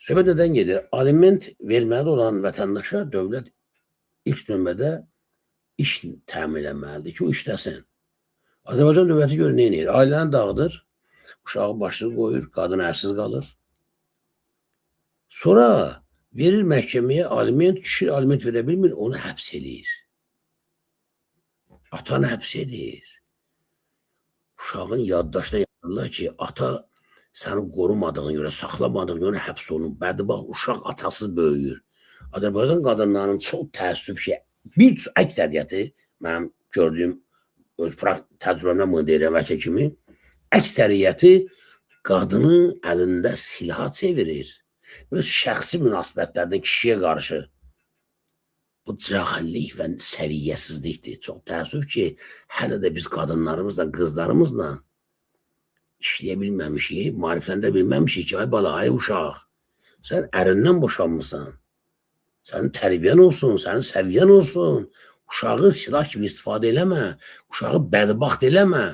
Söhbət nədən gedir? Aliment verməli olan vətəndaşa dövlət ilk növbədə iş təmin eləməlidir ki, o işləsin. Azərbaycan dövləti görə nə edir? Ailəni dağıdır, uşağı başını qoyur, qadın ərsiz qalır. Sonra verir məhkəməyə aliment, kişi aliment verə bilmir, onu həbs edir. Atanı həbs edir. Uşağın yaddaşına yazırlar ki, ata səni qorumadığına görə, saxlamadığına görə həbs olunur. Bədbaxt uşaq atasız böyüyür. Azərbaycan qadınlarının çox təəssüf ki, bir əksəriyyəti, mənim gördüyüm, öz təcrübəmdən bunu deyirəm vəkil kimi, əksəriyyəti qadının əlində silaha çevirir. Öz şəxsi münasibətlərdə kişiyə qarşı. Bu cahillik və səviyyəsizlikdir. Çox təəssüf ki, hələ də biz qadınlarımızla, qızlarımızla işləyə bilməmişik, maarifləndirə bilməmişik ki, ay bala, ay uşaq, sən ərindən boşanmısan, sənin tərbiyən olsun, sənin səviyyən olsun, uşağı silah kimi istifadə eləmə, uşağı bədbaxt eləmə.